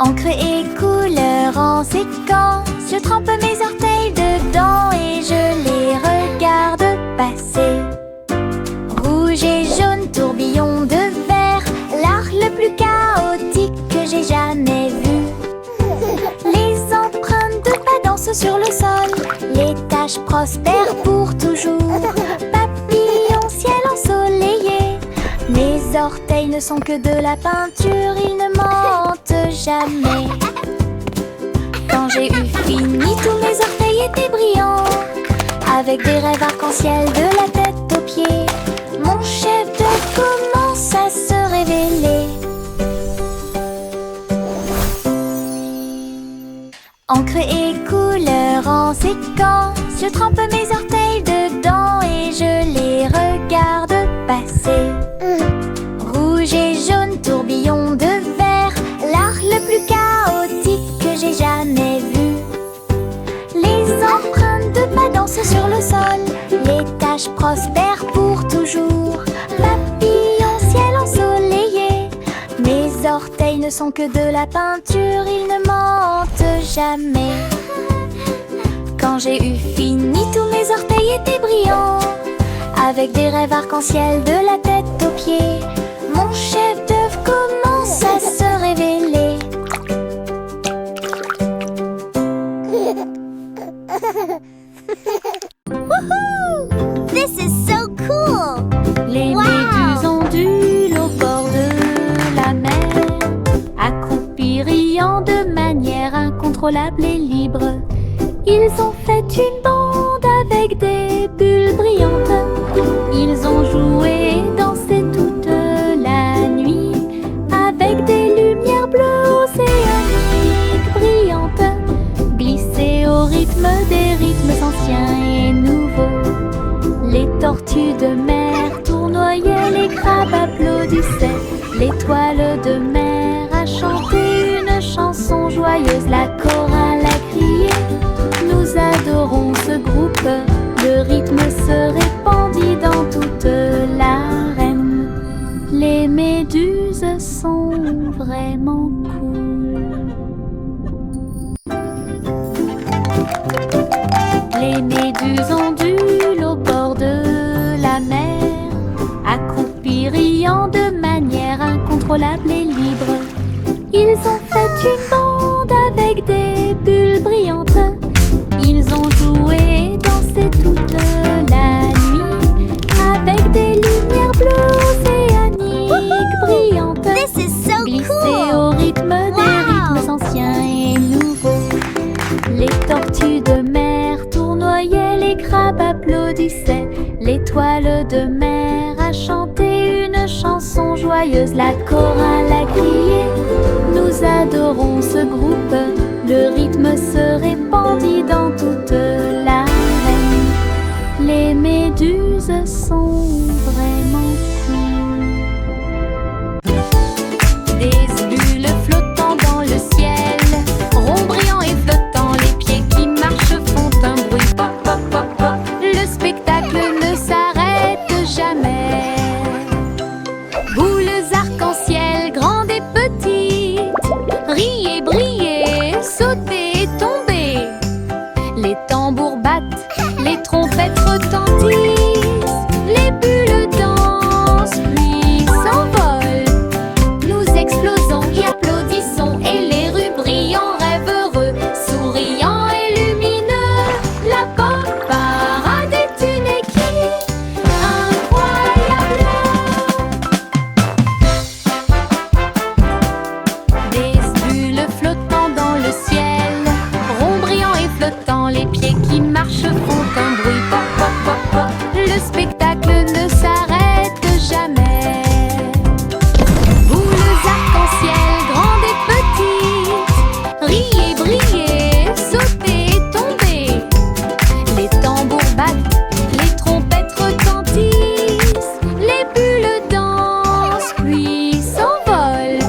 Encre et couleur en séquence, je trempe mes orteils dedans et je les regarde passer. Rouge et jaune, tourbillon de verre, l'art le plus chaotique que j'ai jamais vu. Les empreintes de pas dansent sur le sol, les taches prospèrent pour toujours. Papillon, ciel ensoleillé, mes orteils ne sont que de la peinture, ils ne mentent jamais. Quand j'ai eu fini, tous mes orteils étaient brillants, avec des rêves arc-en-ciel de la tête aux pieds. Mon chef-d'œuvre commence à se révéler. Encre et couleur en séquence, je trempe mes orteils dedans et je les regarde passer. Rouge et jaune, tourbillon de verre, l'art le plus chaotique que j'ai jamais vu. Les empreintes de pas dansent sur le sol, les taches prospèrent pour toujours. Papillon, ciel ensoleillé, mes orteils ne sont que de la peinture, ils ne mentent jamais. Quand j'ai eu fini, tous mes orteils étaient brillants, avec des rêves arc-en-ciel de la tête aux pieds. Mon chef-d'œuvre commence à se révéler. Woohoo! This is so cool! Les Wow! méduses ondulent au bord de la mer, accroupis riant de manière incontrôlable et libre. Ils ont fait une bande avec des bulles brillantes. Ils ont joué et dansé toute la nuit, avec des lumières bleues océaniques brillantes, glissées au rythme des rythmes anciens et nouveaux. Les tortues de mer tournoyaient, les crabes applaudissaient, l'étoile de mer a chanté une chanson joyeuse, la chorale a crié. Nous adorons ce groupe, le rythme se répandit dans toute l'arène. Les méduses sont vraiment cool. Les méduses ondulent au bord de la mer, accroupis riant de manière incontrôlable et libre. Ils ont fait une bande avec des bulles brillantes. Ils ont joué et dansé toute la nuit, avec des lumières bleues océaniques brillantes, This is so glissées cool! au rythme des Wow! rythmes anciens et nouveaux. Les tortues de mer tournoyaient, les crabes applaudissaient, l'étoile de mer a chanté une chanson joyeuse, la chorale a crié. Nous adorons ce groupe, le rythme se répandit dans toute l'arène. Les méduses sont vraiment cool. Des bulles flottant dans le ciel, ronds brillants et flottants, les pieds qui marchent font un bruit pop pop pop pop. Le spectacle ne s'arrête jamais. Boules arc-en-ciel, grandes et petites, riez, brillez, sautez et tombez. Les tambours battent, les trompettes retentissent, les bulles dansent puis s'envolent. Nous explosons et applaudissons et les rues brillent en rêve heureux, souriants et lumineux. La pop parade est une équipe incroyable. Des bulles flottant dans le ciel, ronds brillants et flottants, les pieds qui marchent font un bruit pop pop pop pop. Le spectacle ne s'arrête jamais. Boules arc-en-ciel, grandes et petites, riez, brillez, sautez et tombez. Les tambours battent, les trompettes retentissent, les bulles dansent puis s'envolent.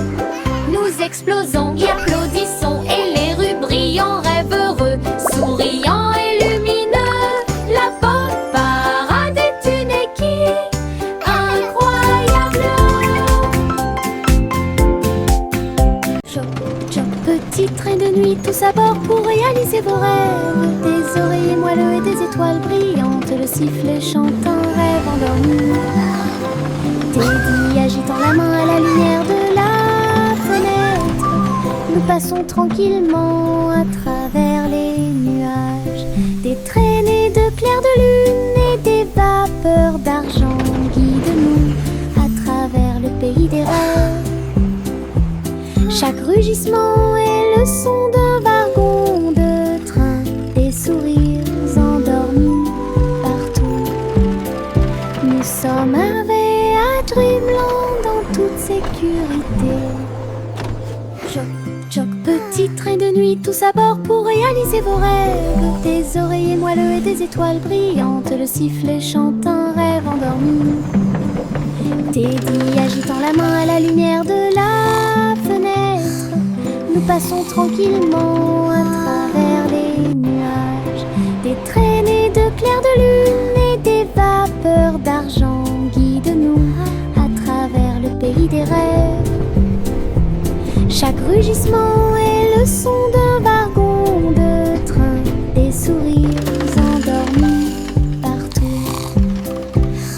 Nous explosons et applaudissons et les rues brillent en rêve heureux, souriants et lumineux. La pop parade est une équipe incroyable. Chop, chop, petit train de nuit, tous à bord pour réaliser vos rêves. Des oreillers moelleux et des étoiles brillantes, le sifflet chante un rêve endormi. Teddy agitant la main à la lumière de la fenêtre. Nous passons tranquillement à travers les nuages. Des traînées de clairs de lune et des vapeurs d'argent guident-nous à travers le pays des rêves. Chaque rugissement est le son d'un wagon de train, des sourires endormis partout. Nous sommes arrivés à Dreamland en toute sécurité. Choc, choc, petit train de nuit, tous à bord pour réaliser vos rêves. Des oreillers moelleux et des étoiles brillantes, le sifflet chante un rêve endormi. Teddy agitant la main à la lumière de la fenêtre. Nous passons tranquillement à travers les nuages. Des traînées de clairs de lune et des vapeurs d'argent guident-nous à travers le pays des rêves. Chaque rugissement est le son d'un wagon de train, des sourires endormis partout.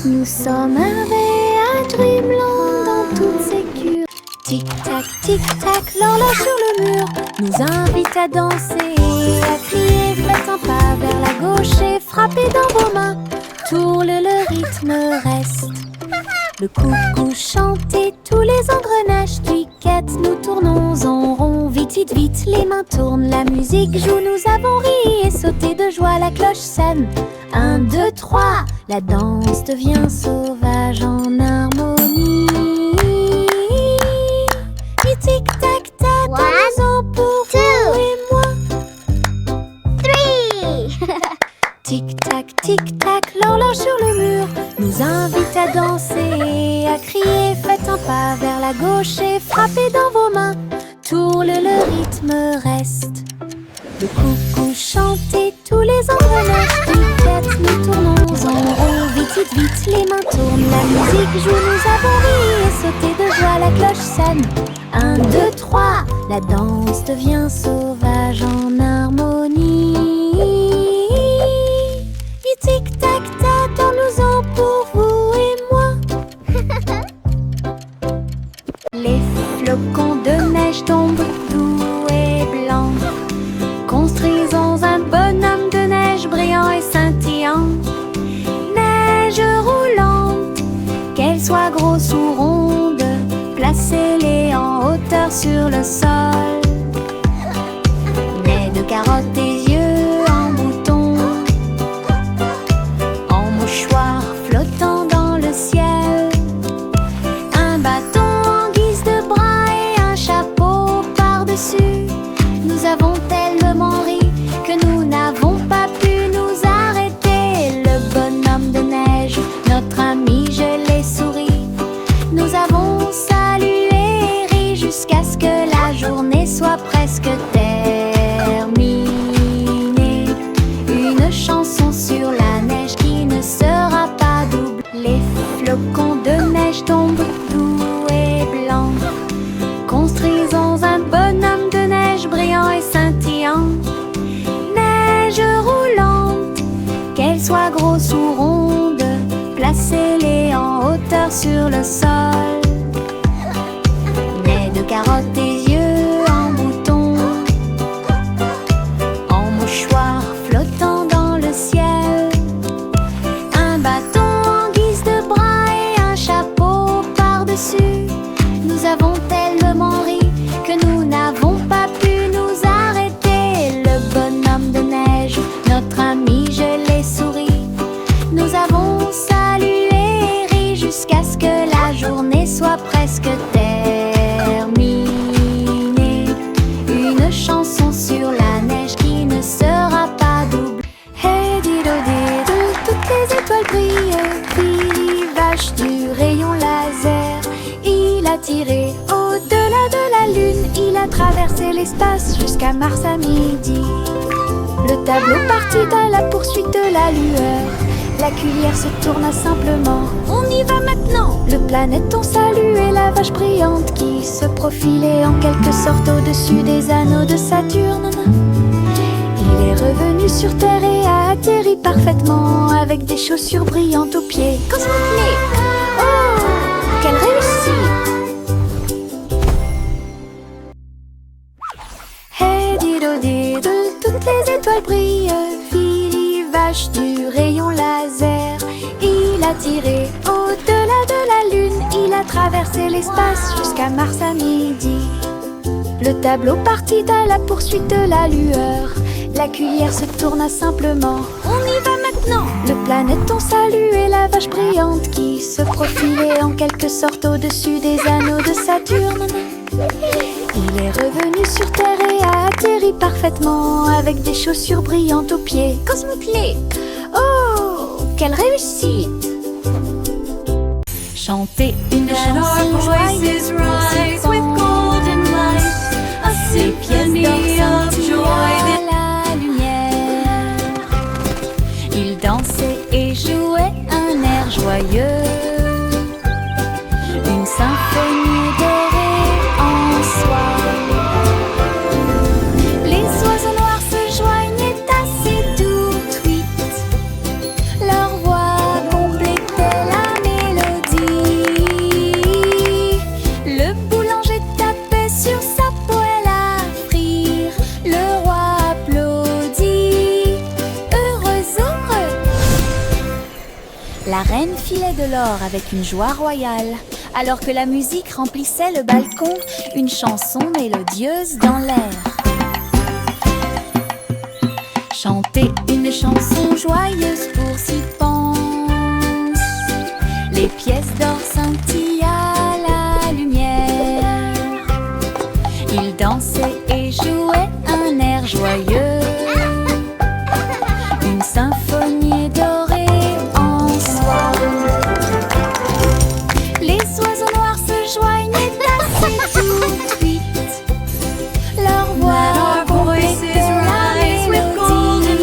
Nous sommes arrivés à Dreamland en toute sécurité. Tic-tac, tic-tac, l'horloge sur le mur nous invite à danser, à crier, faites un pas vers la gauche et frappez dans vos mains. Tourne, le rythme reste. Le coucou chante et tous les engrenages cliquettent. Nous tournons en rond, vite, vite, vite, les mains tournent, la musique joue. Nous avons ri et sauté de joie, la cloche sonne. 1, 2, 3, la danse devient sauvage en harmonie. Et tic-tac-tac, dansons pour vous et moi. 3. Tic-tac, tic-tac, l'horloge sur le mur nous invite à danser, à crier, faites un pas vers la gauche et frappez dans vos mains. Tourne, le rythme reste. Le coucou chante et tous les engrenages cliquettent. Nous tournons en rond, vite, vite, vite, les mains tournent, la musique joue. Nous avons ri et sauté de joie, la cloche sonne. 1, 2, 3, la danse devient sauvage en harmonie. Et tic-tac-tac, dansons pour vous et moi. Les flocons de neige tombent doux et blancs. Construisons un bonhomme de neige brillant et scintillant. Neige roulante, qu'elle soit grosse ou ronde, placez-les en hauteur sur le sol. Nez de carottes et yeux en bouton, en mouchoir flottant dans le ciel. Un bâton en guise de bras et un chapeau par-dessus. Nous avons tellement ri que nous n'avons pas pu nous arrêter. Le bonhomme de neige, notre ami, je l'ai souri. Nous avons salué et ri jusqu'à ce que la journée soit presque terminée. Une chanson sur la neige qui ne sera pas double. Les flocons de neige tombent doux et blancs. Construisons un bonhomme de neige brillant et scintillant. Neige roulante, qu'elle soit grosse ou ronde, placez-les en hauteur sur le sol. Nez de carottes et yeux en bouton, en mouchoir flottant dans le ciel. Un bâton en guise de bras et un chapeau par-dessus. Nous avons tellement ri que nous n'avons pas pu nous arrêter. Le bonhomme de neige, notre ami, je l'ai souri. Nous avons salué et ri jusqu'à ce que la journée soit presque terminée. Une chanson sur la neige qui ne sera pas double. Hey dido, toutes les étoiles brillent. Rivage du rayon laser, il a tiré au-delà de la lune. Il a traversé l'espace jusqu'à Mars à midi. Le tableau partit à la poursuite de la lueur. La cuillère se tourna simplement. On y va maintenant. Le planéton saluait la vache brillante qui se profilait en quelque sorte au-dessus des anneaux de Saturne. Il est revenu sur Terre et a atterri parfaitement avec des chaussures brillantes aux pieds. Cosmoclé. Oh, quelle réussite! Hey dido dido, toutes les étoiles brillent. Philly, vache du rayon laser. Il a tiré au-delà de la lune. Il a traversé l'espace jusqu'à Mars à midi. Le tableau partit à la poursuite de la lueur. La cuillère se tourna simplement. On y va maintenant. Le planéton saluait la vache brillante qui se profilait en quelque sorte au-dessus des anneaux de Saturne. Il est revenu sur Terre et a atterri parfaitement avec des chaussures brillantes aux pieds. Cosmoclé. Oh, quelle réussite! Chantez une chanson joyeuse with golden light, a symphony of joy. À la lumière, il dansait et jouait un air joyeux, une symphonie dorée en soi. Les oiseaux noirs se joignaient à ces doux tweets. Leur voix complétait la mélodie. Le boulanger tapait sur sa poêle à frire. Le roi applaudit. Heureux, heureux. La reine filait de l'or avec une joie royale. Alors que la musique remplissait le balcon, une chanson mélodieuse dans l'air. Chantez une chanson joyeuse pour s'y pense. Les pièces d'or scintillent à la lumière. Ils dansaient et jouaient un air joyeux. Une symphonie dorée en soi. Les oiseaux noirs se joignaient à ces doux tweets. Leur voix complétait la mélodie. Le boulanger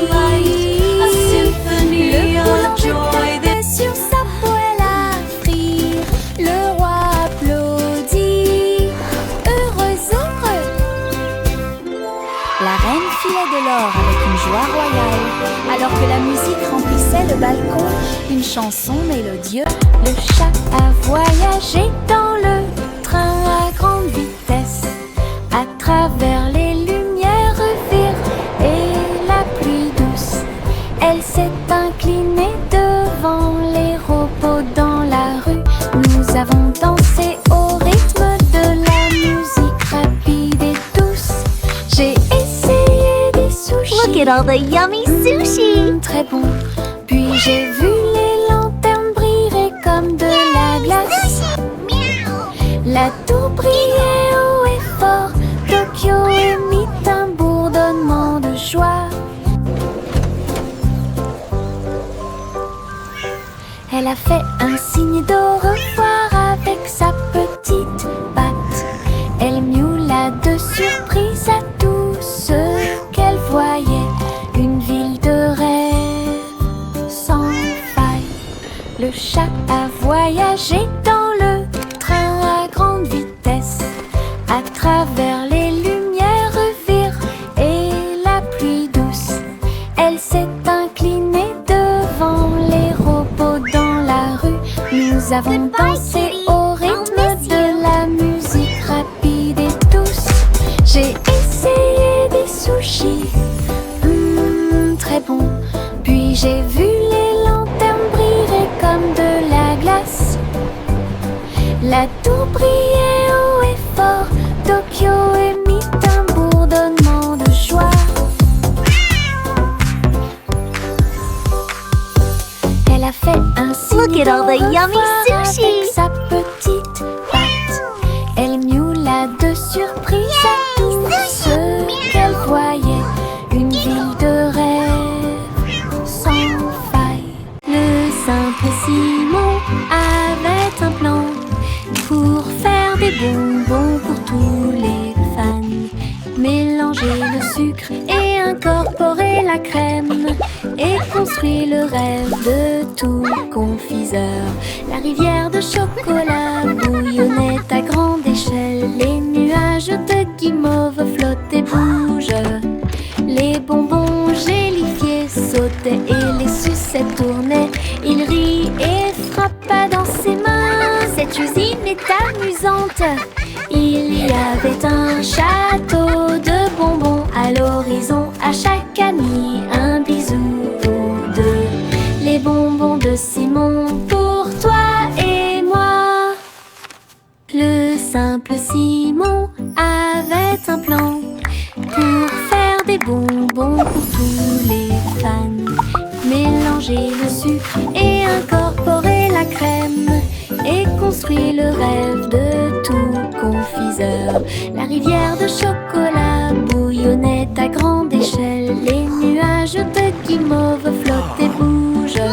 tapait sur sa poêle à frire. Le roi applaudit. Heureux, heureux. La reine filait de l'or avec une joie royale. Alors que la musique remplissait le balcon, une chanson mélodieuse. Le chat a voyagé dans le train à grande vitesse, à travers les lumières vives et la pluie douce. Elle s'est inclinée devant les robots dans la rue. Nous avons dansé au rythme de la musique rapide et douce. J'ai essayé des sushis. Look at all the yummy sushi. Très bon. Puis j'ai vu les lanternes briller comme de la glace. La tour brillait haut et fort. Tokyo émit un bourdonnement de joie. Elle a fait un signe d'au revoir avec sa petite patte. Elle miaula de surprise à tout ce qu'elle voyait. Une ville de rêve sans faille. Le chat a voyagé dans le train à grande vitesse, à travers les lumières vives et la pluie douce. Elle s'est inclinée devant les robots dans la rue. Nous avons dansé au rythme de la musique rapide et douce. J'ai essayé des sushis, très bon. Puis j'ai vu les lanternes briller comme de la glace. La tour brillait haut et fort. Tokyo émit un bourdonnement de joie. Elle a fait un signe Look at all the d'au yummy revoir sushi. avec sa petite patte. Elle miaula de surprise à tout ce qu'elle voyait. Une ville de rêve sans faille. Le simple Simon avait un plan pour faire des bonbons pour tous les fans. Mélanger le sucre et incorporer incorporer la crème et construit le rêve de tout confiseur. La rivière de chocolat bouillonnait à grande échelle. Les nuages de guimauve flottent et bougent. Les bonbons gélifiés sautaient et les sucettes tournaient. Il rit et frappa dans ses mains. Cette usine est amusante. Il y avait un château de bonbons à l'horizon. À chaque ami un bisou ou deux. Les bonbons de Simon pour toi et moi. Le simple Simon avait un plan pour faire des bonbons pour tous les fans. Mélanger le sucre et incorporer la crème et construit le rêve de tout confiseur. La rivière de chocolat bouillonnait à grande échelle. Les nuages de guimauve flottent et bougent.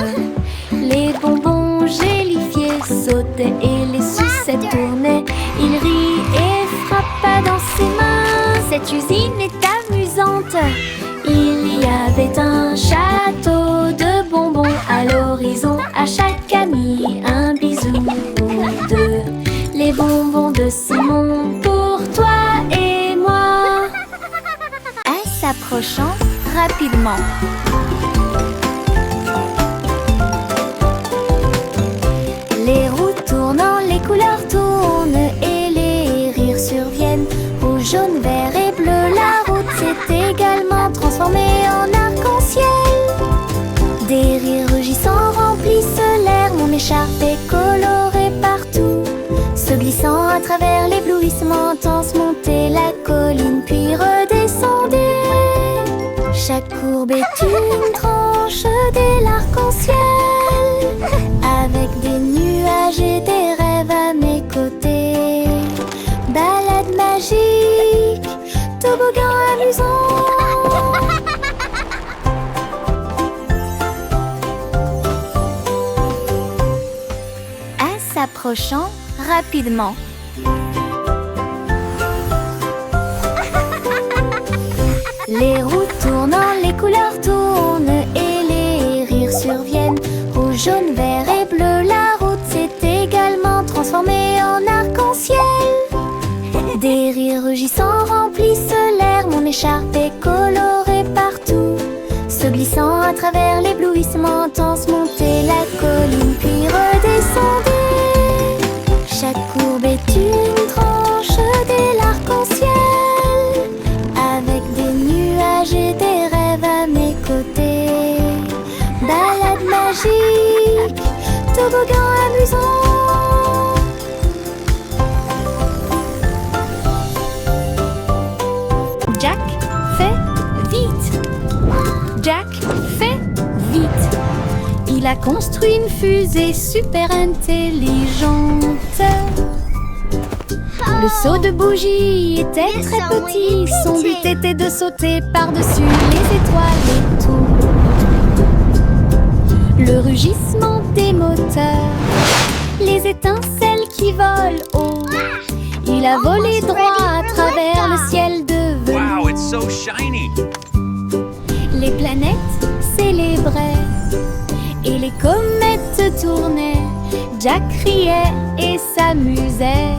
Les bonbons gélifiés sautaient et les sucettes tournaient. Il rit et frappa dans ses mains. Cette usine est amusante. Il y avait un château de bonbons à l'horizon. À chaque ami un bisou ou deux. Les bonbons de Simon pour toi et moi. En s'approchant rapidement. Les roues tournant, les couleurs tournent et les rires surviennent. Rouge, jaune, vert et bleu, la route s'est également transformée en arc-en-ciel. Des rires rugissants remplissent l'air. Mon écharpe est colorée partout. Se glissant à travers l'éblouissement intense, montez la colline puis redescendez. Chaque courbe est une tranche de l'arc-en-ciel. Avec des nuages et des rêves à mes côtés. Balade magique, toboggan amusant. En s'approchant rapidement. Les roues tournant, les couleurs tournent et les rires surviennent. Rouge, jaune, vert et bleu, la route s'est également transformée en arc-en-ciel. Des rires rugissants remplissent l'air. Mon écharpe est colorée partout. Se glissant à travers l'éblouissement intense, montez la colline puis redescendez. Chaque courbe est une tranche de l'arc-en-ciel. Avec des nuages et des rêves à mes côtés. Balade magique, toboggan amusant. Jack fait vite. Jack fait vite. Il a construit une fusée super intelligente. Le seau de bougie était It's très so petit. Son itty but bitty. était de sauter par-dessus les étoiles et tout. Le rugissement des moteurs, les étincelles qui volent haut. Il a volé droit à travers le ciel de velours. Wow, it's so shiny. Les planètes célébraient et les comètes tournaient. Jack riait et s'amusait.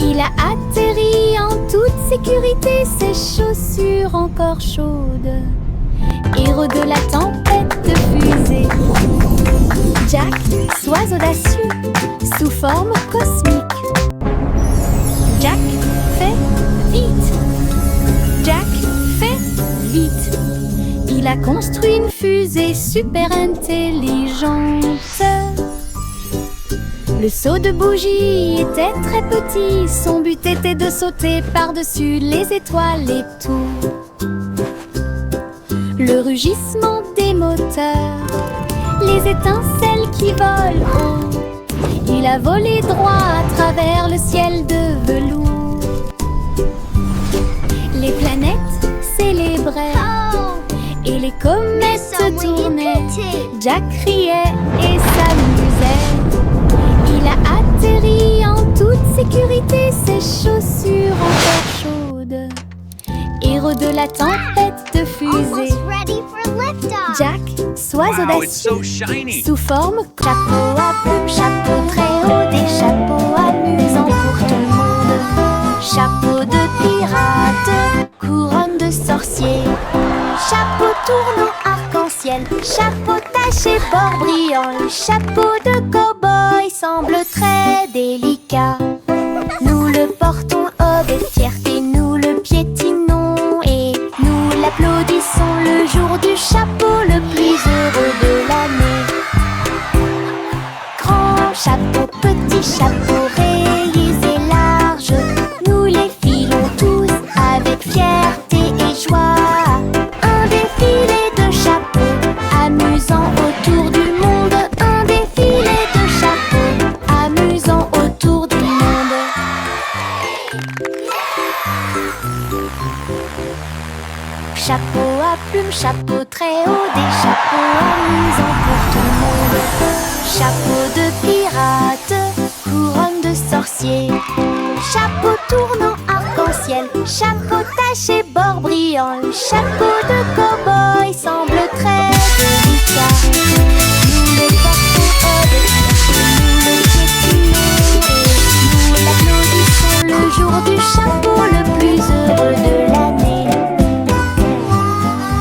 Il a atterri en toute sécurité, ses chaussures encore chaudes. Héros de la tempête de fusée. Jack, sois audacieux, sous forme cosmique. Jack fait vite. Jack fait vite. Il a construit une fusée super intelligente. Le seau de bougie était très petit. Son but était de sauter par-dessus les étoiles et tout. Le rugissement des moteurs, les étincelles qui volent haut. Il a volé droit à travers le ciel de velours. Les planètes célébraient et les comètes tournaient. Jack riait et s'amusait. Il a atterri en toute sécurité, ses chaussures encore chaudes. héros de la tempête de fusée. Almost ready for liftoff. Jack, sois Wow, it's so audacieux. shiny. Sous forme chapeau à plumes, chapeau très haut, des chapeaux amusants pour tout le monde. Chapeau de pirate, couronne de sorcier, chapeau tournant arc-en-ciel, chapeau taché bord brillant. Le chapeau de cow-boy semble très délicat. Nous le portons avec fierté, nous le piétinons et nous l'applaudissons le jour du chapeau le plus heureux de l'année. Grand chapeau, petit chapeau, rayés et larges, nous les filons tous avec fierté et joie. Un défilé de chapeaux, amusant autour du monde. Un défilé de chapeaux, amusant autour du monde. Chapeau à plumes, chapeau très haut, des chapeaux amusants pour tout le monde. Chapeau de pirate, couronne de sorcier, chapeau tournant arc-en-ciel, chapeau taché bord brillant. Le chapeau de cow-boy semble très délicat. Nous le portons avec fierté, nous le piétinons et nous l'applaudissons le jour du chapeau le plus heureux de l'année.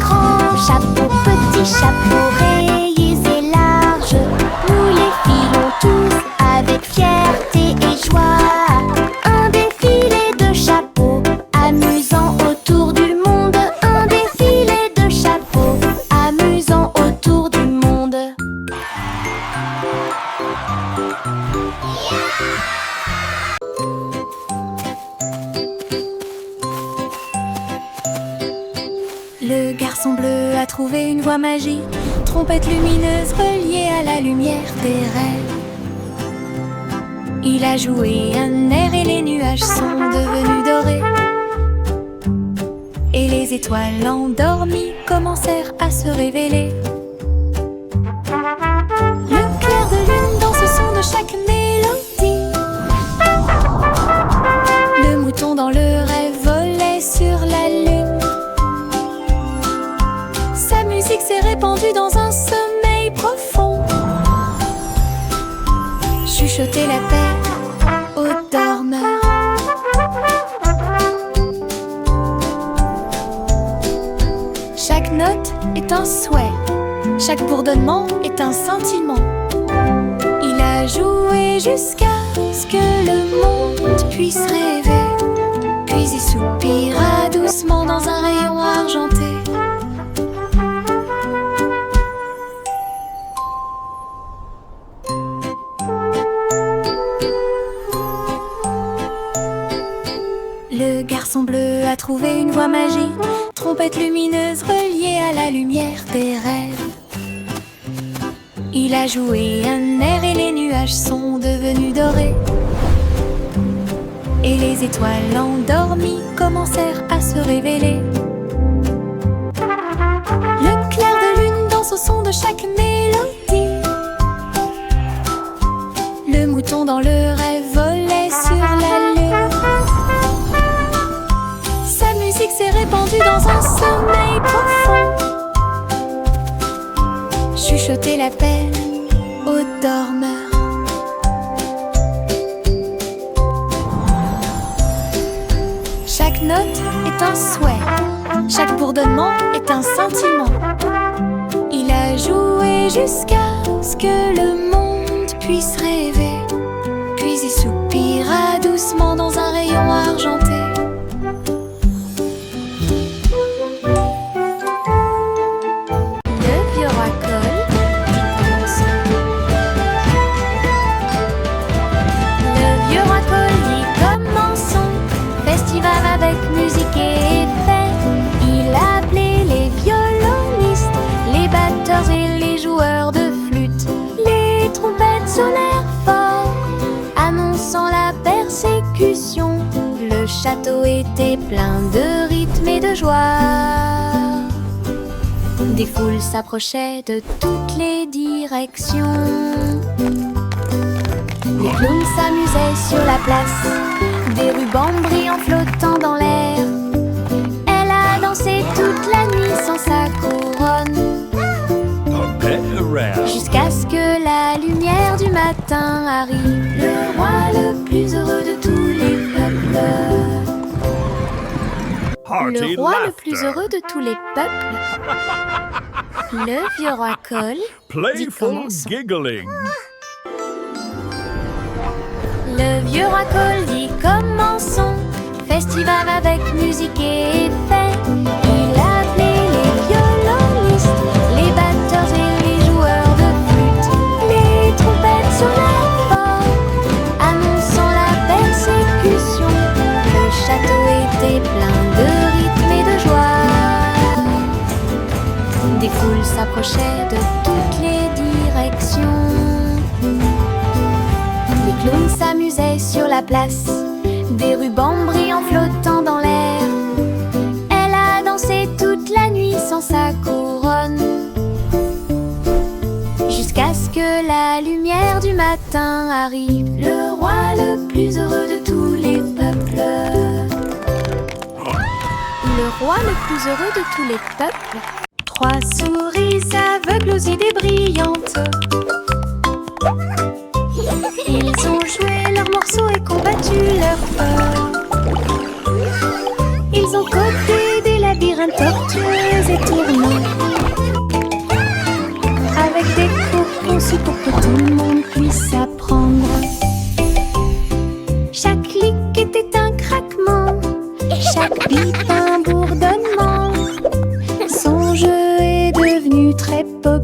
Grand chapeau, petit chapeau, rayés et larges, nous les filons tous avec fierté et joie. Un défilé de chapeaux, amusant autour du monde. Un défilé de chapeaux, amusant autour du monde. Le garçon bleu a trouvé une voie magique, trompette lumineuse reliée à la lumière des rêves. Il a joué un air et les nuages sont devenus dorés. Et les étoiles endormies commencèrent à se révéler. Le clair de lune dans ce son de chaque mélodie. Le mouton dans le rêve volait sur la lune. Sa musique s'est répandue dans un sommeil profond. Chuchoter la paix aux dormeurs. Chaque note est un souhait, chaque bourdonnement est un sentiment. Il a joué jusqu'à ce que le monde puisse rêver. Puis il soupira doucement dans un rayon argenté. Le garçon bleu a trouvé une voie magique, trompette lumineuse reliée à la lumière des rêves. Il a joué un air et les nuages sont devenus dorés. Et les étoiles endormies commencèrent à se révéler. Le clair de lune danse au son de chaque mélodie. Le mouton dans le rêve volait sur la lune. Sa musique s'est répandue dans un sommeil profond. Chuchoter la paix aux dormeurs. Chaque note est un souhait, chaque bourdonnement est un sentiment. Il a joué jusqu'à ce que le monde puisse rêver. Puis il soupira doucement dans un rayon argenté. Le vieux racole dit commençons. Le vieux racole dit commençons. Festival avec musique et fête. Il a appelé les violonistes, les batteurs et les joueurs de flûte. Les trompettes sonnèrent fort, annonçant la persécution. Le château était plein de rythme et de joie. Des foules s'approchaient de toutes les directions. Les clowns s'amusaient sur la place, des rubans brillants flottant dans l'air. Elle a matin arrive le roi le plus heureux de tous les peuples. Le roi le plus heureux de tous les peuples. Le vieux roi Cole dit Playful commençons. giggling. Le vieux roi Cole dit commençons. Festival avec musique et effets. Il a appelé les violonistes, les batteurs et les joueurs de flûte, les trompettes sur la forme, annonçant la persécution. Le château était plein de rythme et de joie. Des foules s'approchaient de toutes les directions. Les clowns s'amusaient sur la place, des rubans brillants flottant dans l'air. Elle a dansé toute la nuit sans sa couronne, jusqu'à ce que la lumière du matin arrive. Le roi le plus heureux de tous les peuples. Le roi le plus heureux de tous les peuples. 3 souris aveugles aux idées brillantes. Ils ont joué leurs morceaux et combattu leur peur. Ils ont codé des labyrinthes tortueux et tournants, avec des cours conçus pour que tout le monde puisse apprendre. Chaque clic était un craquement, chaque bip un bourdonnement. Son jeu est devenu très populaire.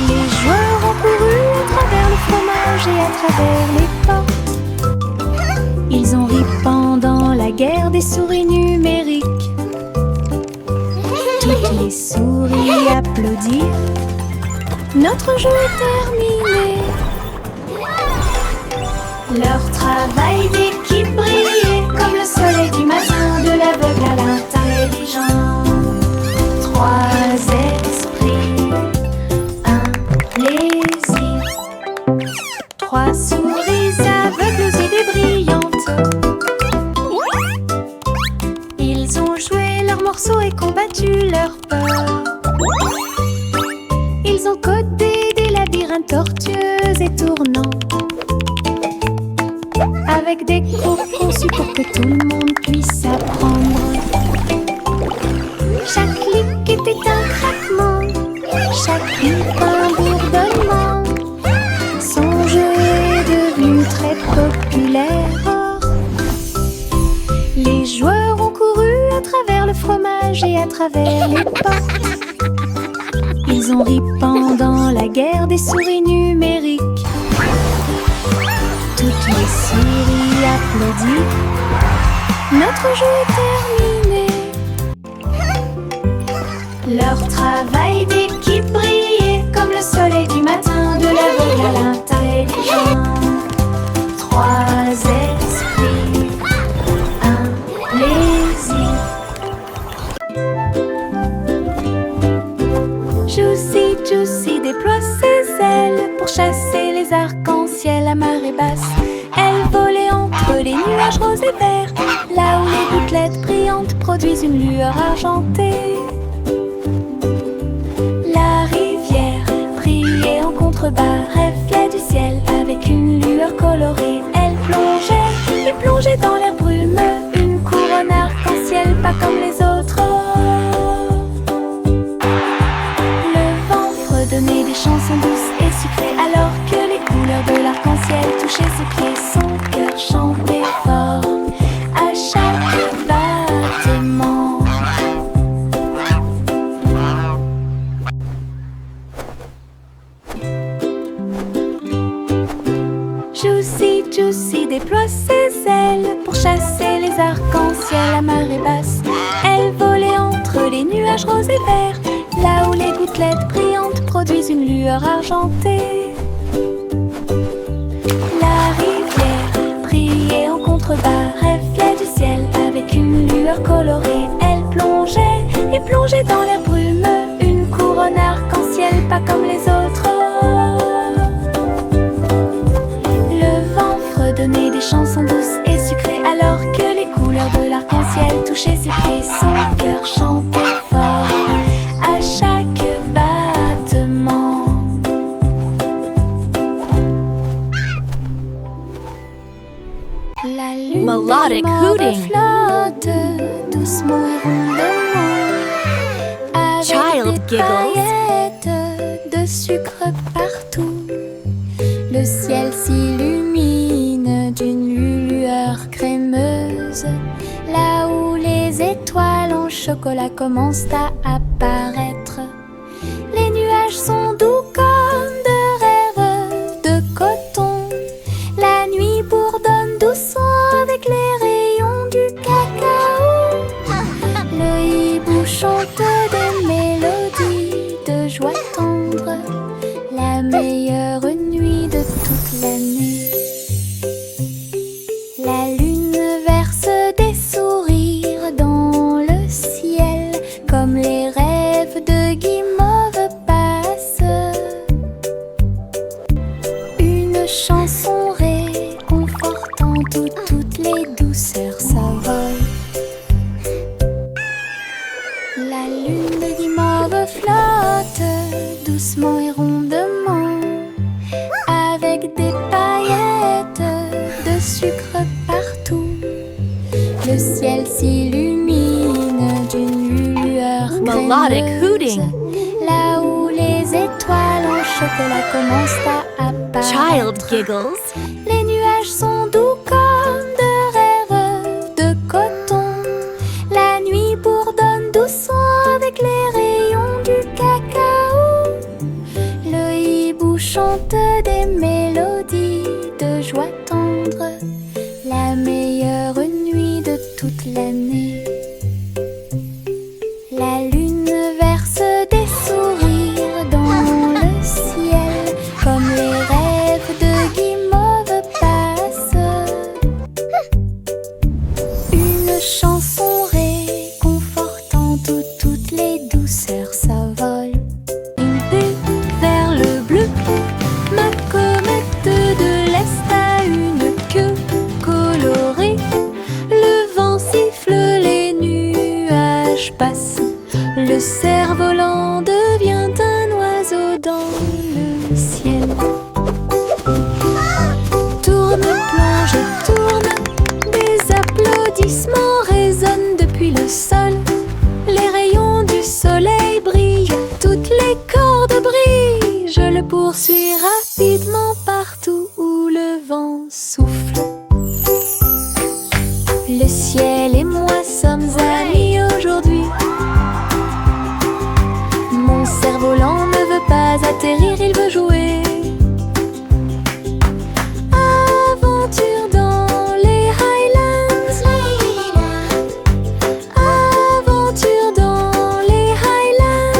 Les joueurs ont couru à travers le fromage et à travers les portes. Ils ont ri pendant la guerre des souris numériques. Toutes les souris applaudirent. Notre jeu est terminé. Leur travail d'équipe brillait comme le soleil du matin, de l'aveugle à l'intelligent. 3 esprits, un plaisir. 3 souris aveugles aux idées brillantes. Ils ont joué leurs morceaux et combattu leur peur. Ils ont codé des labyrinthes tortueux et tournants, avec des cours conçus pour que tout le monde puisse apprendre. Chaque clic était un craquement, chaque bip un bourdonnement. Son jeu est devenu très populaire. Les joueurs ont couru à travers le fromage et à travers les portes. Ils ont ri pendant la guerre des souris numériques. Toutes les souris applaudissent. Notre jeu est terminé. Leur travail d'équipe brillait comme le soleil du matin, de l'aveugle à l'intelligent. 3 esprits, un plaisir. Juicy déploie ses ailes pour chasser les arcs-en-ciel à marée basse. Elle volait entre les nuages roses et verts, là où les gouttelettes brillantes produisent une lueur argentée. La rivière brillait en contrebas, reflet du ciel avec une lueur colorée. Elle plongeait et plongeait dans l'air brumeux, une couronne arc-en-ciel pas comme les autres. Le vent fredonnait des chansons douces et sucrées, alors que les couleurs de l'arc-en-ciel touchaient ses pieds. Son cœur chantait fort à chaque battement. Juicy déploie ses ailes pour chasser les arcs-en-ciel à marée basse. Elle volait entre les nuages roses et verts, là où les gouttelettes brillantes produisent une lueur argentée. La rivière brillait en contrebas, reflet du ciel avec une lueur colorée. Elle plongeait et plongeait dans l'air brumeux, une couronne arc-en-ciel pas comme les autres. Donner des chansons douces et sucrées, alors que les couleurs de l'arc-en-ciel touchaient ses pieds. Son cœur chantait fort à chaque battement. Giggles. paillettes de sucre partout. Le ciel s'illumine d'une lueur crémeuse. Là où les étoiles en chocolat commencent à apparaître. Les nuages sont doux comme de rêves de coton. La nuit bourdonne doucement avec les rayons du cacao. Le hibou chante des mélodies de joie tendre. La meilleure nuit de toute l'année. La lune verse des sourires dans le ciel, comme les rêves de guimauve passent. Une chanson réconfortant où toutes les douceurs s'envolent. La lune de guimauve flotte doucement et rondement, avec des paillettes de sucre partout. Le ciel s'illumine d'une lueur Melodic crémeuse. hooting. Là où les étoiles en chocolat commencent à apparaître. Child giggles. Les nuages sont doux comme de rêves de coton. La nuit bourdonne doucement avec les rayons du cacao. Le hibou chante des mélodies de joie tendre. La meilleure nuit de toute l'année. La lune verse des sourires dans le ciel, comme les rêves de guimauve passent. Une chanson réconfortante où toutes les douceurs s'envolent. Grimpée vers le bleu, ma comète de l'Est a une queue colorée. Le vent siffle, les nuages passent. Le cerf-volant devient un oiseau dans le ciel. Tourne, plonge, tourne, des applaudissements résonnent depuis le sol. Les rayons du soleil brillent, toutes les cordes brillent. Je le poursuis rapidement partout où le vent souffle. Le ciel et moi sommes amis aujourd'hui. Mon cerf-volant ne veut pas atterrir, il veut jouer. Aventure dans les Highlands. Aventure dans les Highlands.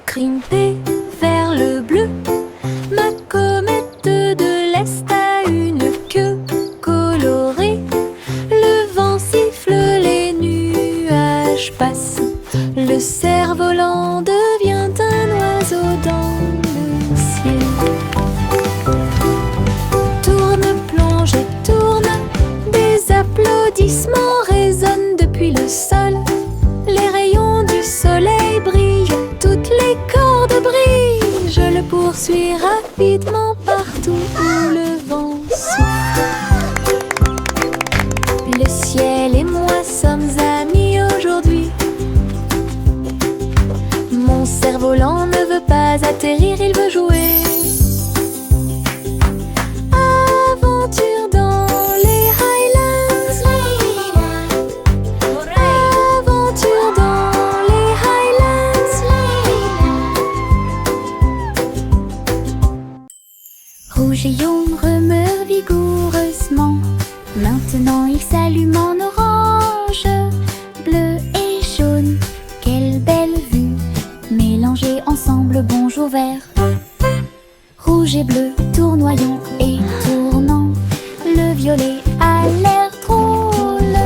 Grimpée vers le bleu, ma comète de l'Est a une queue colorée. Le vent siffle, les nuages passent. Le cerf-volant devient un oiseau dans le ciel. Tourne, plonge et tourne, des applaudissements résonnent depuis le sol. Les rayons du soleil brillent, toutes les cordes brillent. Je le poursuis rapidement partout où le vent souffle. Le ciel et moi sommes amis aujourd'hui. Mon cerf-volant ne veut pas atterrir, il veut jouer. Aventure dans les Highlands. Aventure dans les Highlands. Rouge et ombre meurt vigoureusement. Maintenant il s'allume en orange. Bleu et jaune, quelle belle vue. Mélangés ensemble, bonjour vert. Rouge et bleu, tournoyant et tournant. Le violet a l'air drôle.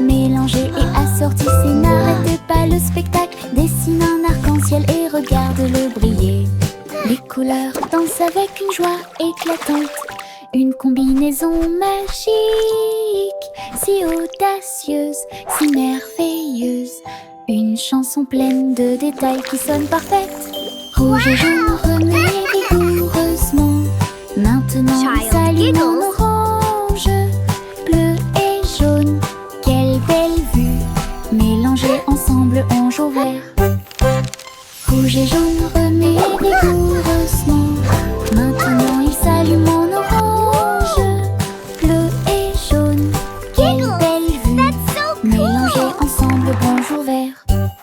Mélangé et assorti, c'est n'arrêtez pas le spectacle. Dessine un arc-en-ciel et regarde-le briller. Les couleurs dansent avec une joie éclatante. Une combinaison magique, si audacieuse, si merveilleuse. Une chanson pleine de détails qui sonne parfaite. Rouge et jaune remet vigoureusement. Maintenant Child s'allume en giggles. orange. Bleu et jaune, Mélangés ensemble, on joue au vert. Rouge et jaune, remue vigoureusement. Maintenant il s'allume en orange. Bleu et jaune, quelle belle vue. That's so cool! Mélangés ensemble, bonjour vert.